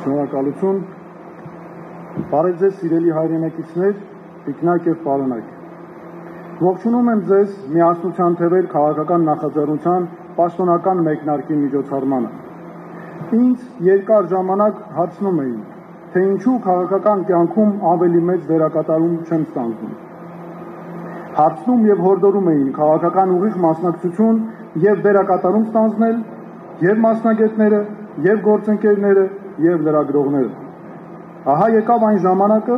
Շնորհակալություն։ Բարև ձեզ սիրելի հայրենակիցներ, տիկնակ եւ պարոնայք։ Ողջունում եմ ձեզ միասնության թևեր քաղաքական նախաձեռնության պաշտոնական մեկնարկի միջոցառմանը։ Ինձ երկար ժամանակ հարցնում էին, թե ինչու քաղաքական կյանքում ավելի մեծ դերակատարում չեմ ստանձնում։ Հարցնում եւ հորդորում էին քաղաքական ուղիղ մասնակցություն եւ դերակատարում ստանձնել եւ մասնագետները, եւ գործընկերները, եւ լրագրողները։ Ահա եկավ այն ժամանակը,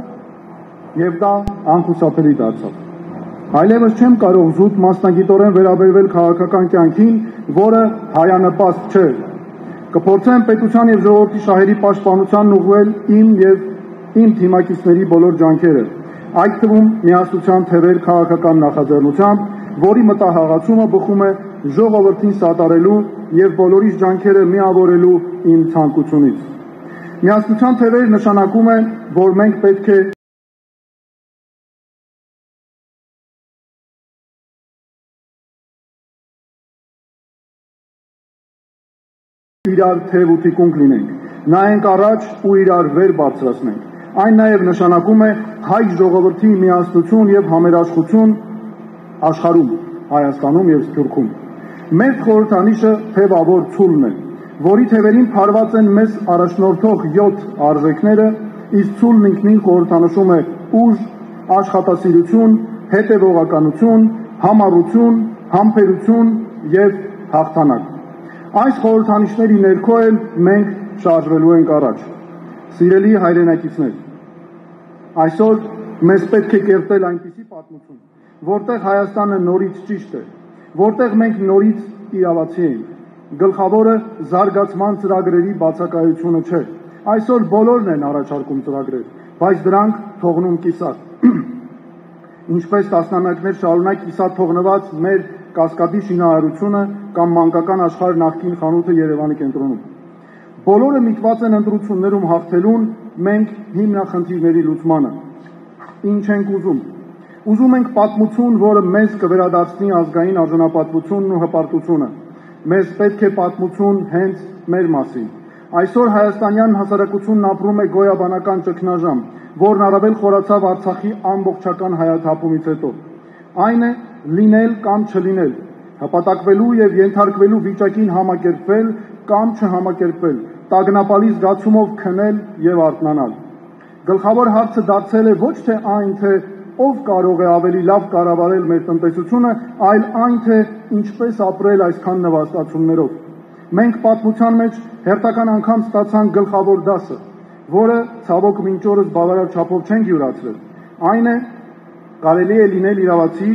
եւ դա անխուսափելի դարձավ։ Այլևս չեմ կարող զուտ մասնագիտորեն վերաբերվել քաղաքական կյանքին, որը հայանպաստ չէ։ Կփորձեմ պետության եւ ժողովրդի շահերի պաշտպանությանն ուղղել իմ եւ իմ թիմակիցների բոլոր ջանքերը, այդ թվում միասնության թևեր քաղաքական նախաձեռնությամբ, որի մտահղացումը բխում է ժողովրդին սատարելու եւ բոլորիս ջանքերը միավորելու իմ ցանկությունից։ Միասնության թևեր նշանակում է, որ մենք պետք է իրար թև ու թիկունք լինենք, նայենք առաջ ու իրար վեր բարձրացնենք։ Այն նաև նշանակում է հայ ժողովրդի միասնություն եւ համերաշխություն աշխարհում, Հայաստանում եւ Սփյուռքում։ Մեր խորհրդանիշը թևավոր ցուլն է, որի թևերին փարված են մեզ առաջնորդող 7 արժեքները, իսկ ցուլն ինքնին խորհրդանշում է ուժ, աշխատասիրություն, հետևողականություն, համառություն, համբերություն եւ հաղթանակ։ Այս խորհրդանիշների ներքո էլ մենք շարժվելու ենք առաջ։ Սիրելի հայրենակիցներ, այսօր մեզ պետք է կերտել այնպիսի պատմություն, որտեղ Հայաստանը նորից ճիշտ է, որտեղ մենք նորից իրավացի ենք։ Գլխավորը զարգացման ծրագրերի բացակայությունը չէ։ Այսօր բոլորն են առաջարկում ծրագրեր, բայց դրանք թողնում կիսատ։ Ինչպես տասնամյակներ շարունակ կիսատ թողնված մեր Կասկադի շինարարությունը կամ մանկական աշխարհ նախկին խանութը Երևանի կենտրոնում։ Բոլորը միտված են ընտրություններում հաղթելուն, մենք հիմնախնդիրների լուծմանը։ Ինչ ենք ուզում։ Ուզում ենք պատմություն, որը մեզ կվերադարձնի ազգային արժանապատվությունն ու հպարտությունը։ Մեզ պետք է պատմություն հենց մեր մասին։ Այսօր հայաստանյան հասարակությունն ապրում է գոյաբանական ճգնաժամ, որն առավել խորացավ Արցախի ամբողջական հայաթափումից հետո։ Այն է լինել կամ չլինել, հպատակվելու եւ ենթարկվելու վիճակին համակերպվել կամ չհամակերպվել, տագնապալի զգացումով քնել եւ արթնանալ։ Գլխավոր հարցը դարձել է ոչ թե այն, թե ով կարող է ավելի լավ կառավարել մեր տնտեսությունը, այլ այն, թե ինչպես ապրել այսքան նվաստացումներով։ Մենք պատմության մեջ հերթական անգամ ստացանք գլխավոր դասը, որը ցավոք մինչ օրս բավարար չափով չենք յուրացրել։ Այն է, կարելի է լինել իրավացի,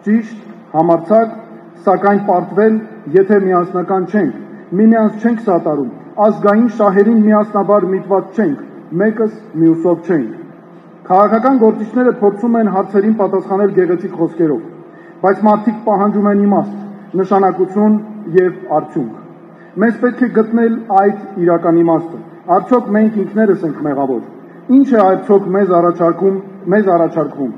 ճիշտ, համարձակ, սակայն պարտվել, եթե միասնական չենք, միմյանց չենք սատարում, ազգային շահերին միասնաբար միտված չենք, մեկս մյուսով չենք։ Քաղաքական գործիչները փորձում են հարցերին պատասխանել գեղեցիկ խոսքերով, բայց մարդիկ պահանջում են իմաստ, նշանակություն եւ արդյունք։ Մեզ պետք է գտնել այդ իրական իմաստը։ Արդյոք մենք ինքներս ենք մեղավոր։ Ինչ է արդյոք մեզ առաջարկվում։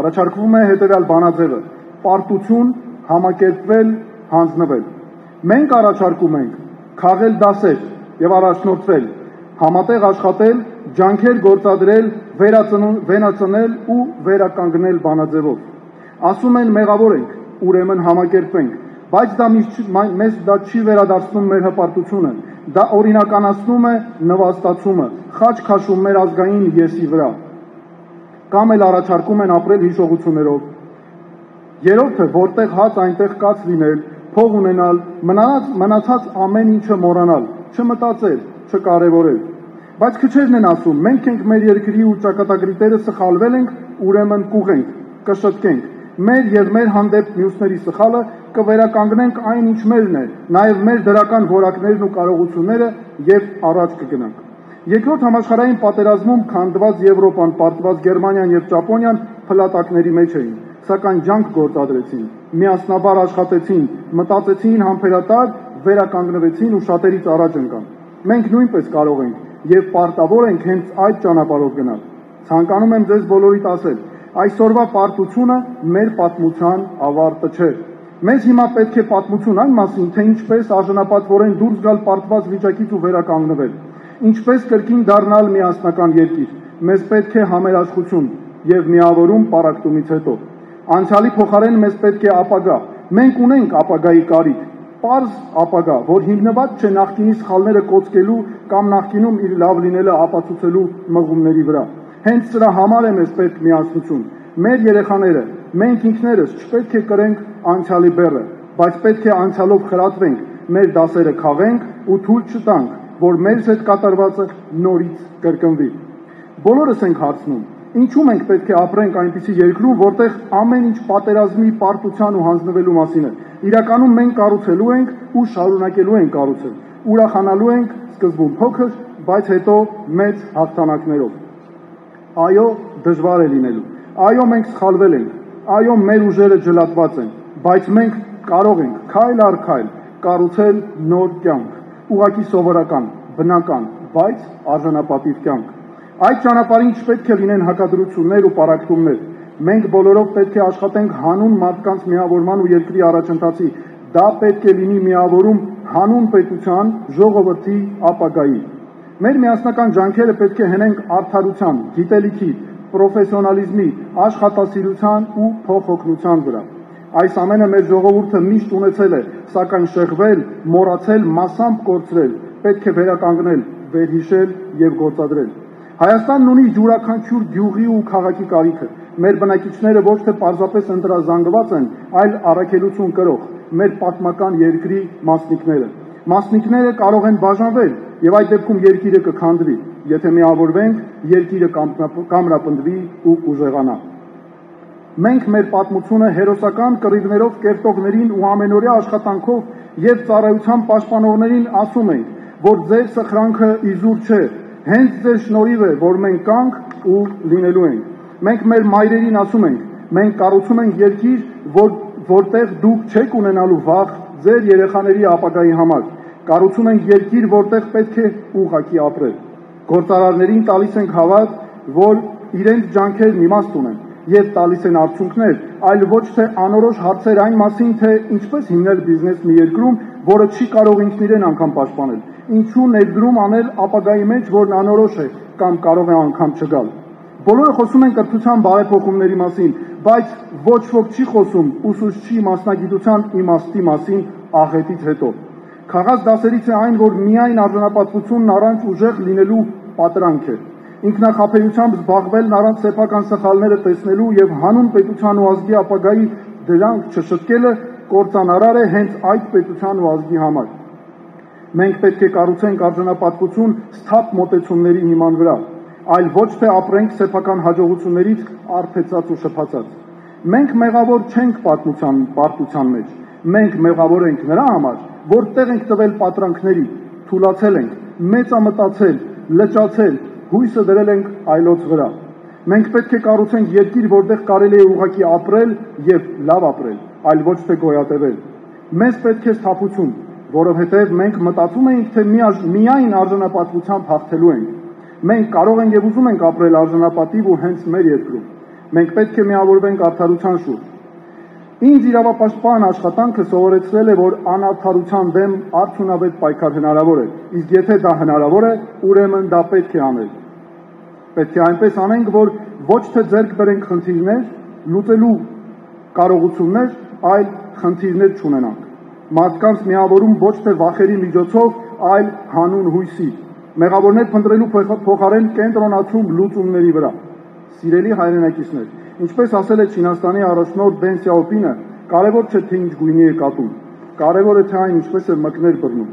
Առաջարկվում է հետևյալ բանաձևը՝ պարտություն, համակերպվել, հանձնվել։ Մենք առաջարկում ենք քաղել դասեր եւ առաջնորդվել, համատեղ աշխատել, ջանքեր գործադրել, վերացնել ու վերականգնել բանաձևով։ Ասում են մեղավոր ենք, ուրեմն համակերպենք, բայց մեզ դա չի վերադարձնում մեր հպարտությունը, դա օրինականացնում է նվաստացումը, խաչ քաշում մեր ազգային եսի վրա։ Կամ էլ առաջարկում են ապրել հիշողություններով։ Երրորդը, որտեղ հաց այնտեղ կաց լինել, փող ունենալ, մնացած ամեն ինչը մոռանալ, չմտածել, չկարևորել։ Բայց քչերն են ասում, մենք ենք մեր երկրի ու ճակատագրի տերը, սխալվել ենք, ուրեմն կուղենք, կշտկենք։ Մեր եւ մեր հանդեպ մյուսների սխալը կվերականգնենք այն, ինչ մերն է, նաեւ մեր դրական որակներն ու կարողությունները եւ առաջ կգնանք։ Երկրորդ համաշխարհային պատերազմում քանդված Եվրոպան, պարտված Գերմանիան եւ Ճապոնիան փլատակների մեջ էին, սակայն ջանք գործադրեցին, միասնաբար աշխատեցին, մտածեցին համբերատար, վերականգնվեցին ու շատերից առաջ ընկան։ Մենք նույնպես կարող ենք եւ պարտավոր ենք հենց այդ ճանապարհով գնալ։ Ցանկանում եմ ձեզ բոլորիդ ասել, այսօրվա պարտությունը մեր պատմության ավարտը չէ։ Մեզ հիմա պետք է պատմություն այն մասին, թե ինչպես արժանապատվորեն դուրս գալ պարտված վիճակից ու վերականգնվել։ Ինչպես կրկին դառնալ միասնական երկիր։ Մեզ պետք է համերաշխություն եւ միավորում պառակտումից հետո։ Անցյալի փոխարեն մեզ պետք է ապագա։ Մենք ունենք ապագայի կարիք, պարզ ապագա, որ հիմնված չէ նախկինի սխալները կոծկելու կամ նախկինում իր լավ լինելը ապացուցելու մղումների վրա։ Հենց սրա համար է մեզ պետք միասնություն։ Մեր երեխաները, մենք ինքներս չպետք է կրենք անցյալի բեռը, բայց պետք է անցյալով խրատվենք, մեր դասերը քաղենք ու թույլ չտանք, որ մեր հետ կատարվածը նորից կրկնվի։ Բոլորս ենք հարցնում, ինչու մենք պետք է ապրենք այնպիսի երկրում, որտեղ ամեն ինչ պատերազմի, պարտության ու հանձնվելու մասին է։ Իրականում մենք կառուցելու ենք ու շարունակելու ենք կառուցել։ Ուրախանալու ենք սկզբում փոքր, բայց հետո մեծ հաղթանակներով։ Այո, դժվար է լինելու։ Այո, մենք սխալվել ենք։ Այո, մեր ուժերը ջլատված են, բայց մենք կարող ենք քայլ առ քայլ կառուցել նոր կյանք, ուղղակի սովորական, բնական, բայց արժանապատիվ կյանք։ Այդ ճանապարհին չպետք է լինեն հակադրություններ ու պառակտումներ։ Մենք բոլորով պետք է աշխատենք հանուն մարդկանց միավորման ու երկրի առաջընթացի։ Դա պետք է լինի միավորում հանուն պետության, ժողովրդի, ապագայի։ Մեր միասնական ջանքերը պետք է հենենք արդարության, գիտելիքի, պրոֆեսիոնալիզմի, աշխատասիրության ու փոխօգնության վրա։ Այս ամենը մեր ժողովուրդը միշտ ունեցել է, սակայն շեղվել, մոռացել, մասամբ կորցրել, պետք է վերականգնել, վերհիշել եւ գործադրել։ Հայաստանն ունի յուրաքանչյուր գյուղի ու քաղաքի կարիքը։ Մեր բնակիչները ոչ թե պարզապես ընտրազանգված են, այլ առաքելություն կրող, մեր պատմական երկրի մասնիկները։ Մասնիկները կարող են բաժանվել եւ այդ դեպքում երկիրը կքանդվի։ Եթե միավորվենք, երկիրը կամրապնդվի ու կուժեղանա։ Մենք մեր պատմությունը հերոսական կռիվներով կերտողներին ու ամենօրյա աշխատանքով եւ ծառայության պաշտպանողներին ասում ենք, որ ձեր սխրանքը իզուր չէ, հենց ձեր շնորհիվ է, որ մենք կանք ու լինելու ենք։ Մենք մեր մայրերին ասում ենք, մենք կառուցում ենք երկիր, որտեղ դուք չեք ունենալու վախ ձեր երեխաների ապագայի համար։ Կառուցում ենք երկիր, որտեղ պետք է ուղղակի ապրել։ Գործարարներին տալիս ենք հավատ, որ իրենց ջանքերն իմաստ ունեն եւ տալիս են արդյունքներ, այլ ոչ թե անորոշ հարցեր այն մասին, թե ինչպես հիմնել բիզնես մի երկրում, որը չի կարող ինքն իրեն անգամ պաշտպանել։ Ինչու ներդրում անել ապագայի մեջ, որն անորոշ է կամ կարող է անգամ չգալ։ Բոլորը խոսում են կրթության բարեփոխումների մասին, բայց ոչ ոք չի խոսում ուսուցչի մասնագիտության իմաստի մասին աղետից հետո։ Խաղաղ դասերից է այն, որ միայն արժանապատվությունն առանց ուժեղ լինելու պատրանք է։ Ինքնախապեյությամբ զբաղվելն առանց սեփական սխալները տեսնելու եւ հանուն պետության ու ազգի ապագայի դրանք չշտկելը կործանարար է հենց այդ պետության ու ազգի համար։ Մենք պետք է կառուցենք արժանապատվություն սթափ մոտեցումների հիման վրա, այլ ոչ թե ապրենք սեփական հաջողություններից արթեցած ու շփացած։ Մենք մեղավոր չենք պարտության մեջ։ Մենք մեղավոր ենք նրա համար, որ տեղ ենք տվել պատրանքների, թուլացել ենք, մեծամտածել, լճացել, հույսը դրել ենք այլոց վրա։ Մենք պետք է կառուցենք երկիր, որտեղ կարելի է ուղղակի ապրել եւ լավ ապրել, այլ ոչ թե գոյատևել։ Մեզ պետք է սթափություն, որովհետեւ մենք մտածում ենք, թե միայն արժանապատվությամբ հաղթելու ենք։ Մենք կարող ենք եւ ուզում ենք ապրել արժանապատիվ ու հենց մեր երկրում։ Մենք պետք է միավորվենք արդարության շուրջ։ Ինձ իրավապաշտպան աշխատանքը սովորեցրել է, որ անարդարության դեմ արդյունավետ պայքար հնարավոր է, իսկ եթե դա հնարավոր է, ուրեմն դա պետք է անել։ Պետք է այնպես անենք, որ ոչ թե ձեռք բերենք խնդիրներ, լուծելու կարողություններ, այլ խնդիրներ չունենանք։ Մարդկանց միավորում ոչ թե վախերի միջոցով, այլ հանուն հույսի։ Մեղավորներ փնտրելու փոխարեն կենտրոնացում լուծումների վրա։ Սիրելի հայրենակիցներ, ինչպես ասել է Չինաստանի առաջնորդ Դեն Սյաոպինը, կարևոր չէ թե ինչ գույնի է կատուն, կարևոր է թե այն ինչպես է մկներ բռնում։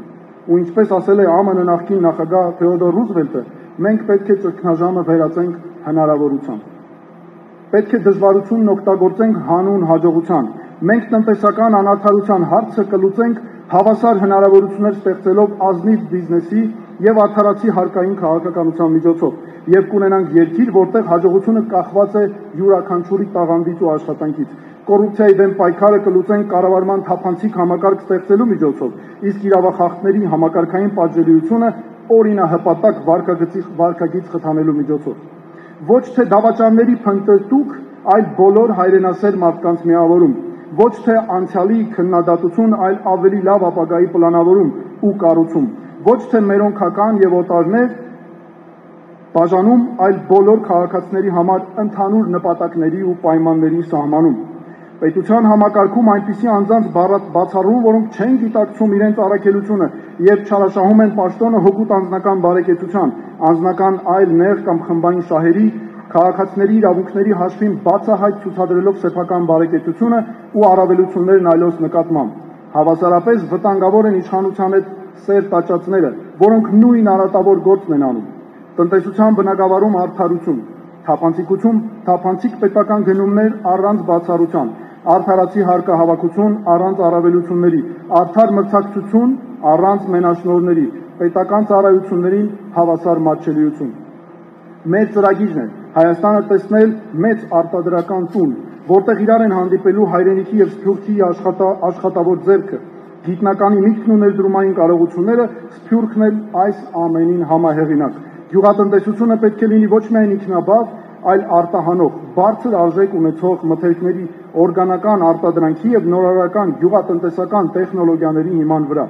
Ու ինչպես ասել է ԱՄՆ նախկին նախագահ Թեոդոր Ռուզվելտը, մենք պետք է ճգնաժամը վերածենք հնարավորության։ Պետք է դժվարությունն օգտագործենք հանուն հաջողության։ Մենք տնտեսական անարդարության հարցը կլուծենք հավասար հնարավորություններ ստեղծելով ազնիվ բիզնեսի եւ արդարացի հարկային քաղաքականության միջոցով եւ կունենանք երկիր, որտեղ հաջողությունը կախված է յուրաքանչյուրի տաղանդից ու աշխատանքից։ Կոռուպցիայի դեմ պայքարը կլուծենք կառավարման թափանցիկ համակարգ ստեղծելու միջոցով, իսկ իրավախախտների համակարգային պատժելիությունը օրինահպատակ վարկագիծ խթանելու միջոցով։ Ոչ թե դավաճանների փնտրտուք, այլ բոլոր հայրենասեր մարդկանց միավորում, ոչ թե անցյալի քննադատություն, այլ ավելի լավ ապագայի պլանավորում ու կառուցում, ոչ թե մերոնքական եւ օտարներ բաժանում, այլ բոլոր քաղաքացիների համար ընդհանուր նպատակների ու պայմանների սահմանում։ Պետության համակարգում այնպիսի անձանց բացառում, որոնք չեն գիտակցում իրենց առաքելությունը եւ չարաշահում են պաշտոնը հօգուտ անձնական բարեկեցության, անձնական այլ նեղ կամ խմբային շահերի, քաղաքացիների իրավունքների հաշվին բացահայտ ցուցադրելով սեփական բարեկեցությունը ու առավելություններն այլոց նկատմամբ։ Հավասարապես վտանգավոր են իշխանության հետ սեր տաճածները, որոնք նույն արատավոր գործն են անում։ Տնտեսության բնագավառում արդարություն, թափանցիկ պետական գնումներ առանց բացառության, արդարացի հարկահավաքություն առանց առավելությունների, արդար մրցակցություն առանց մենաշնորհների, պետական ծառայություններին հավասար մատչելիություն։ Մեր ծրագիրն է Հայաստանը տեսնել մեծ արտադրական տուն, որտեղ իրար են հանդիպելու հայրենիքի եւ սփյուռքի աշխատավոր ձեռքը, գիտնականի միտքն ու ներդրումային կարողությունները, սփյուռքն էլ այս ամենին համահեղինակ։ Գյուղատնտեսությունը պետք է լինի ոչ միայն ինքնաբավ, այլ արտահանող, բարձր արժեք ունեցող մթերքների օրգանական արտադրանքի եւ նորարարական գյուղատնտեսական տեխնոլոգիաների հիման վրա։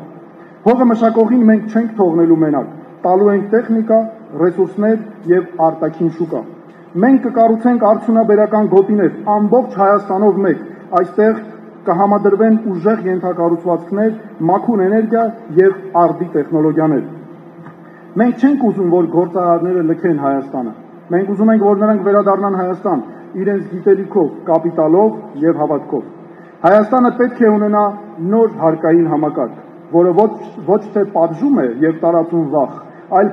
Հողը մշակողին մենք չենք թողնելու մենակ, տալու ենք տեխնիկա, ռեսուրսներ եւ արտաքին շուկա։ Մենք կկառուցենք արդյունաբերական գոտիներ ամբողջ Հայաստանով մեկ, այստեղ կհամադրվեն ուժեղ ենթակառուցվածքներ, մաքուր էներգիա եւ արդի տեխնոլոգիաներ։ Մենք չենք ուզում, որ գործարարները լքեն Հայաստանը։ Մենք ուզում ենք, որ նրանք վերադառնան Հայաստան իրենց գիտելիքով, կապիտալով եւ հավատքով։ Հայաստանը պետք է ունենա նոր հարկային համակարգ, որը ոչ թե պատժում է եւ տարածում վախ, այլ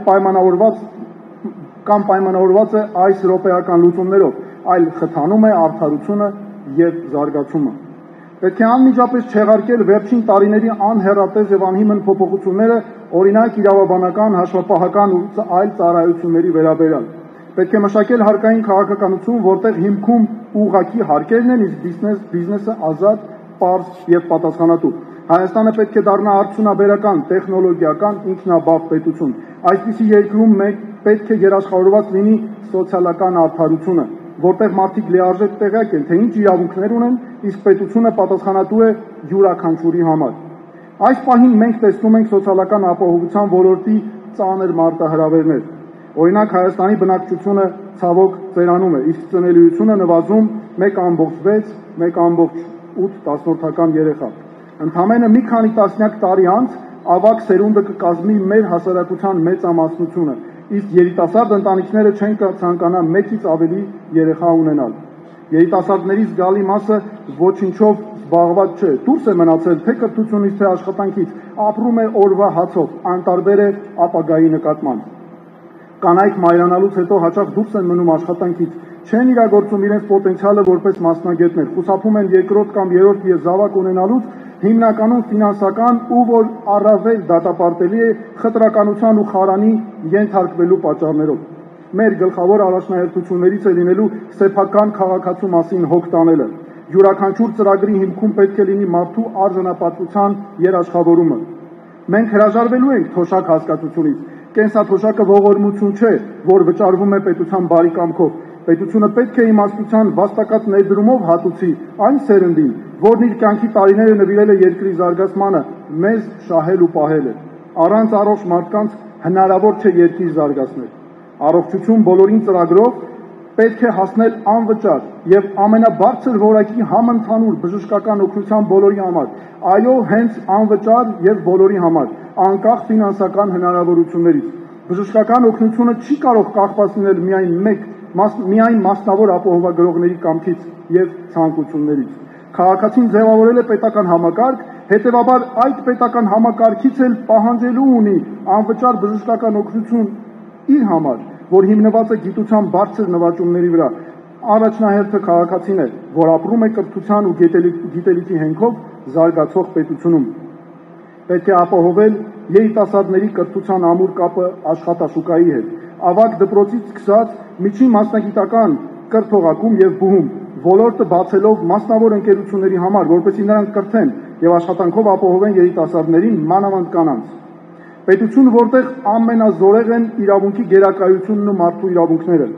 պայմանավորված է այս րոպեական լուծումներով, այլ խթանում է արդարությունը եւ զարգացումը։ Պետք է անմիջապես չեղարկել վերջին տարիների անհեռատես եւ անհիմն փոփոխությունները, օրինակ իրավաբանական, հաշվապահական ու այլ ծառայությունների վերաբերյալ։ Պետք է մշակել հարկային քաղաքականություն, որտեղ հիմքում ուղղակի հարկերն են, իսկ բիզնեսը ազատ, պարզ եւ պատասխանատու։ Հայաստանը պետք է դառնա արդյունաբերական, տեխնոլոգիական, ինքնաբավ պետություն։ Այսպիսի երկրում պետք է երաշխավորված լինի սոցիալական արդարությունը, որտեղ մարդիկ լիարժեք տեղյակ են, թե ինչ իրավունքներ ունեն, իսկ պետությունը պատասխանատու է յուրաքանչյուրի համար։ Այս պահին մենք տեսնում ենք սոցիալական ապահովության ոլորտի ծանր մարտահրավերներ։ Օրինակ Հայաստանի բնակչությունը ցավոք ծերանում է, իսկ ծնելիությունը նվազում 1.6, 1.8 երեխա։ Ընդամենը մի քանի տասնյակ տարի անց ավագ սերունդը կկազմի մեր հասարակության մեծամասնությունը, իսկ երիտասարդ ընտանիքները չեն ցանկանա մեծից ավելի երեխա ունենալ։ Երիտասարդների զգալի մասը ոչինչով զբաղված չէ, դուրս է մնացել թե կրթությունից, թե աշխատանքից, ապրում է օրվա հացով, անտարբեր է ապագայի նկատմամբ։ Կանայք մայրանալուց հետո հաճախ դուրս են մնում աշխատանքից, չեն իրագործում իրենց պոտենցիալը որպես մասնագետներ, խուսափում են երկրորդ կամ երրորդ եզրավակ ունենալուց, հիմնականում ֆինանսական ու որ առավել դատապարտելի է խտրականության ու խարանի ենթարկվելու պատճառներով։ Մեր գլխավոր առաջնահերթություններից է լինելու սեփական քաղաքացու մասին հոգ տանելը։ Յուրաքանչյուր ծրագրի հիմքում պետք է լինի մարդու արժանապատվության երաշխավորումը։ Մենք հրաժարվելու ենք թոշակ հասկացությունից։ Կենսաթոշակը ողորմություն չէ, որ վճարվում է պետության բարի կամքով։ Պետությունը պետք է իմաստության վաստակած ներդրումով հատուցի այն սերնդին, որն իր կյանքի տարիները նվիրել է երկրի զարգացմանը, մեզ շահել ու պահել է։ Առանց առողջ մարդկանց հնարավոր չէ երկիր զարգացնել։ Առողջություն բոլորին ծրագրով պետք է հասնել անվճար եւ ամենաբարձր որակի համընդհանուր բժշկական օգնության բոլորի համար։ Այո, հենց անվճար եւ բոլորի համար, անկախ ֆինանսական հնարավորություններից։ Բժշկական օգնությունը չի կարող կախված լինել միայն մասնավոր ապահովագրողների կամքից եւ ցանկություններից։ Քաղաքացին ձևավորել է պետական համակարգ, հետեւաբար այդ պետական համակարգից էլ պահանջելու ունի անվճար բժշկական օգնություն իր համար, որ հիմնված է գիտության բարձր նվաճումների վրա։ Առաջնահերթը քաղաքացին է, որ ապրում է կրթության ու գիտելիքի հենքով զարգացող պետությունում։ Պետք է ապահովել երիտասարդների կրթության ամուր կապը աշխատաշուկայի հետ, ավագ դպրոցից սկսած միջին մասնագիտական կրթողակում եւ բուհում, ոլորտը բացելով մասնավոր ընկերությունների համար, որպեսզի նրանք կրթեն եւ աշխատանքով ապահովեն երիտասարդներին, մանավանդ կանանց։ Պետություն, որտեղ ամենազորեղ են իրավունքի գերակայությունն ու մարդու իրավունքները,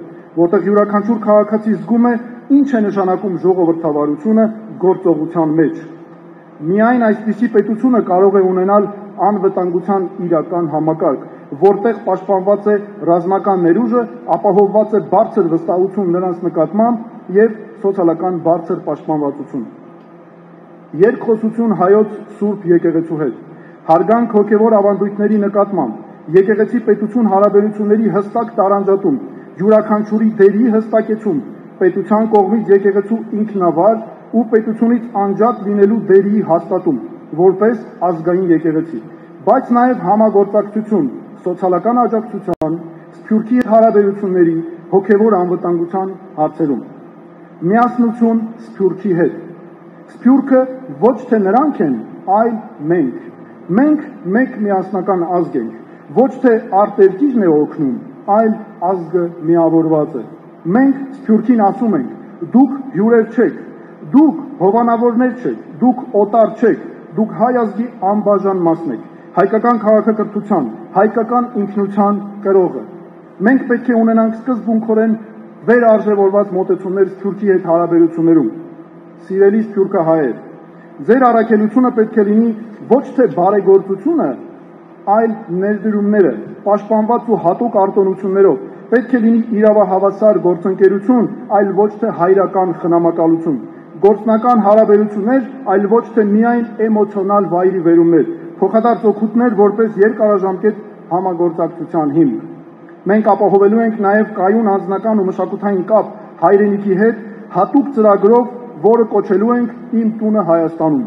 որտեղ յուրաքանչյուր քաղաքացի զգում է ինչ է նշանակում ժողովրդավարությունը գործողության մեջ։ Միայն այսպիսի պետությունը կարող է ունենալ անվտանգության իրական համակարգ, որտեղ պաշտպանված է ռազմական ներուժը, ապահովված է բարձր վստահություն նրանց նկատմամբ եւ սոցիալական բարձր պաշտպանվածություն։ Երկխոսություն հայոց Սուրբ եկեղեցու հետ, հարգանք հոգևոր ավանդույթների նկատմամբ, եկեղեցի պետություն հարաբերությունների հստակ տարանջատում, յուրաքանչյուրի դերի հստակեցում, պետության կողմից եկեղեցու ինքնավար ու պետությունից անջատ լինելու դերի հաստատում, որպես ազգային եկեղեցի, բայց նաև համագործակցություն սոցիալական աջակցության, սփյուռքի հարաբերությունների, հոգևոր անվտանգության հարցերում։ Միասնություն սփյուռքի հետ։ Սփյուռքը ոչ թե նրանք են, այլ մենք։ Մենք մեկ միասնական ազգ ենք, ոչ թե արտերկիրն է օգնում, այլ ազգը միավորված է։ Մենք սփյուռքին ասում ենք. դուք հյուրեր չեք, դուք հովանավորներ չեք, դուք օտար չեք, դուք հայ ազգի անբաժան մասն եք, հայկական քաղաքակրթության, հայկական ինքնության կրողը։ Մենք պետք է ունենանք սկզբունքորեն վերարժևորված մոտեցումներ սփյուռքի հետ հարաբերություններում։ Սիրելի սփյուռքահայեր, ձեր առաքելությունը պետք է լինի ոչ թե բարեգործությունը, այլ ներդրումները, պաշտպանված ու հատուկ արտոնություններով, պետք է լինի իրավահավասար գործընկերություն, այլ ոչ թե հայրական խնամակալություն, գործնական հարաբերություններ, այլ ոչ թե միայն էմոցիոնալ վայրի վերումներ, փոխադարձ օգուտներ որպես երկարաժամկետ համագործակցության հիմք։ Մենք ապահովելու ենք նաև կայուն անձնական ու մշակութային կապ հայրենիքի հետ հատուկ ծրագրով, որը կոչելու ենք «Իմ տունը Հայաստանում»։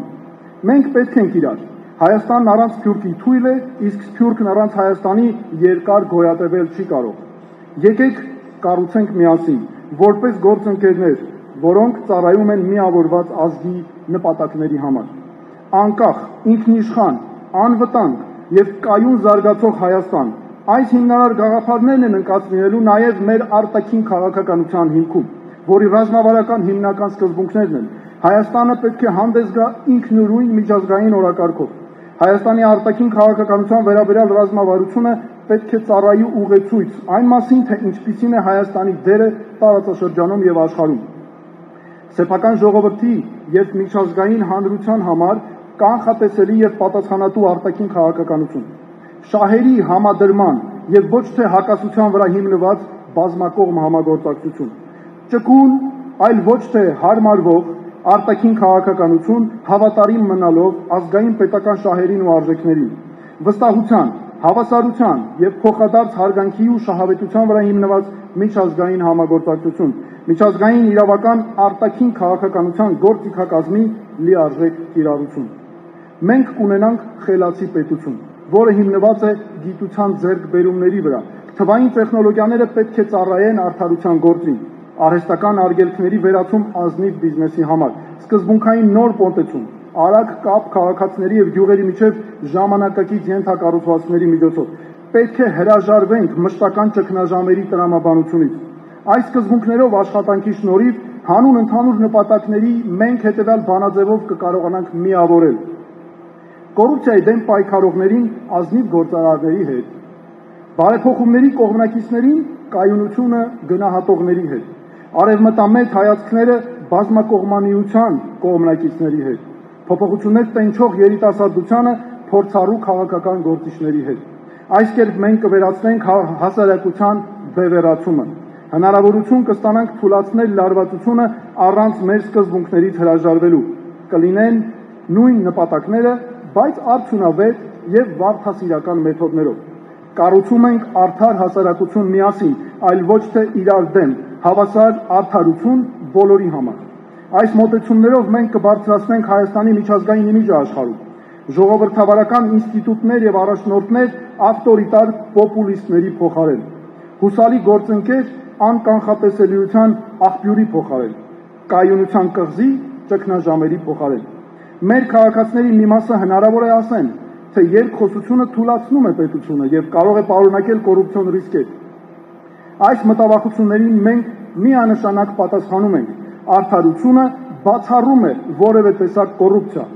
Մենք պետք ենք իրար։ Հայաստանն առանց սփյուռքի թույլ է, իսկ սփյուռքն առանց Հայաստանի երկար գոյատևել չի կարող։ Եկեք կառուցենք միասին, որպես գործընկերներ, որոնք ծառայում են միավորված ազգի նպատակների համար։ Անկախ, ինքնիշխան, անվտանգ եւ կայուն զարգացող Հայաստան, այս հիմնարար գաղափարներն են ընկած լինելու նաև մեր արտաքին քաղաքականության հիմքում, որի ռազմավարական հիմնական սկզբունքներն են։ Հայաստանը պետք է հանդես գա ինքնուրույն միջազգային օրակարգով։ Հայաստանի արտաքին քաղաքականության վերաբերյալ ռազմավարությունը պետք է ծառայի ուղեցույց այն մասին, թե ինչպիսին է Հայաստանի դերը տարածաշրջանում եւ աշխարհում։ Սեփական ժողովրդի եւ միջազգային հանրության համար կանխատեսելի եւ պատասխանատու արտաքին քաղաքականություն, շահերի համադրման եւ ոչ թե հակասության վրա հիմնված բազմակողմ համագործակցություն, ճկուն, այլ ոչ թե հարմարվող արտաքին քաղաքականություն, հավատարիմ մնալով ազգային պետական շահերին ու արժեքներին, վստահության, հավասարության եւ փոխադարձ հարգանքի ու շահավետության վրա հիմնված միջազգային համագործակցություն, միջազգային իրավական արտաքին քաղաքականության գործիքակազմի լիարժեք կիրառություն։ Մենք կունենանք խելացի պետություն, որը հիմնված է գիտության ձեռքբերումների վրա։ Թվային տեխնոլոգիաները պետք է ծառայեն արդարության գործին, արհեստական արգելքների վերացում ազնիվ բիզնեսի համար, սկզբունքային նոր մոտեցում, արագ կապ քաղաքացիների եւ գյուղերի միջև ժամանակակից ենթակառուցվածքների միջոցով։ Պետք է հրաժարվենք մշտական ճգնաժամերի տրամաբանությունից։ Այս սկզբունքներով աշխատանքի շնորհիվ հանուն ընդհանուր նպատակների մենք հետևյալ բանաձևով կկարողանանք միավորել կոռուպցիայի դեմ պայքարողներին ազնիվ գործարարների հետ, բարեփոխումների կողմնակիցներին կայունությունը գնահատողների հետ, արևմտամետ հայացքները բազմակողմանիության կողմնակիցների հետ, փոփոխություններ տենչող երիտասարդությանը փորձառու քաղաքական գործիչների հետ։ Այս կերպ մենք կվերացնենք հասարակության բևեռացումը, հնարավորություն կստանանք թույլատնել լարվածությունը առանց մեր սկզբունքներից հրաժարվելու, կլինեն նույն նպատակները, բայց արդյունավետ եւ վարդասիրական մեթոդներով։ Կառուցում ենք արդար հասարակություն միասին, այլ ոչ թե իրար դեմ, հավասար արդարություն բոլորի համար։ Այս մոտեցումներով մենք կբարձրացնենք Հայաստանի միջազգային իմիջը աշխարհում, ժողովրդավարական ինստիտուտներ եւ առաջնորդներ ավտորիտար պոպուլիստների փոխարեն, հուսալի գործընկեր անկանխատեսելիության աղբյուրի փոխարեն, կայունության կղզի ճգնաժամերի փոխարեն։ Մեր քաղաքացիների մի մասը հնարավոր է ասեն, թե երկխոսությունը թույլատնում է պետությունը եւ կարող է պարունակել կոռուպցիոն ռիսկեր։ Այս մտավախություններին մենք միանշանակ պատասխանում ենք։ Արդարությունը բացառում է որևէ տեսակ կոռուպցիա,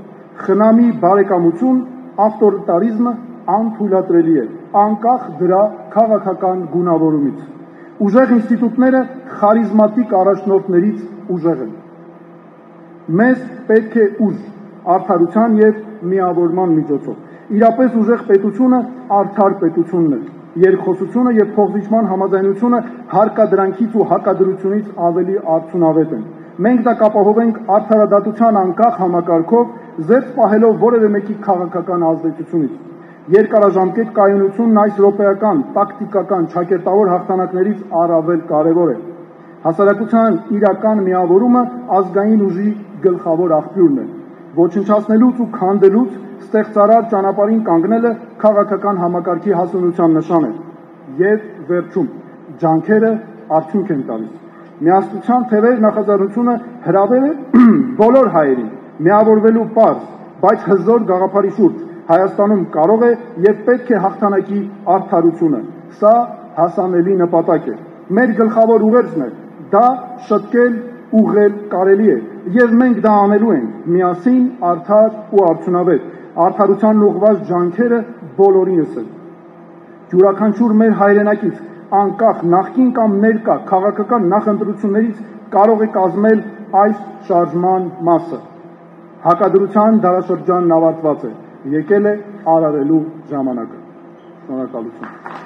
խնամի բարեկամություն, ավտորիտարիզմը անթույլատրելի է, անկախ դրա քաղաքական գունավորումից։ Ուժեղ ինստիտուտները խարիզմատիկ առաջնորդներից ուժեղ են։ Մեզ պետք է ուժ, արդարության եւ միավորման միջոցով։ Իրապես ուժեղ պետությունը արդար պետությունն է։ Երկխոսությունը եւ փոխզիջման համաձայնությունը հարկադրանքից ու հակադրությունից ավելի արդյունավետ են։ Մենք դա կապահովենք արդարադատության անկախ համակարգով, զերծ պահելով որևէ մեկի քաղաքական ազդեցությունից։ Երկարաժամկետ կայունությունն այս րոպեական, տակտիկական, ճակերտավոր հաղթանակներից առավել կարևոր է։ Հասարակության իրական միավորումը ազգային ուժի գլխավոր աղբյուրն է։ Ոչնչացնելուց ու քանդելուց ստեղծարար ճանապարհին կանգնելը քաղաքական համակարգի հասունության նշան է։ Եվ վերջում, ջանքերը արդյունք են տալիս։ Միասնության թևեր նախաձեռնությունը հրավեր է բոլոր հայերին միավորվելու պարզ, բայց հզոր գաղափարի շուրջ Հայաստանում կարող է եւ պետք է հաղթանակի արդարությունը։ Սա հասանելի նպատակ է։ Մեր գլխավոր ուղերձն է դա շտկել, ուղղել կարելի է, եւ մենք դա անելու ենք միասին, արդար ու արդյունավետ։ Արդարությանն ուղղված ջանքերը բոլորինս են։ Յուրաքանչյուր մեր հայրենակից, անկախ նախկին կամ ներկա քաղաքական նախընտրություններից կարող է կազմել այս շարժման մասը։ Հակադրության դարաշրջանն ավարտված է, եկել է արարելու ժամանակը։ Շնորհակալություն։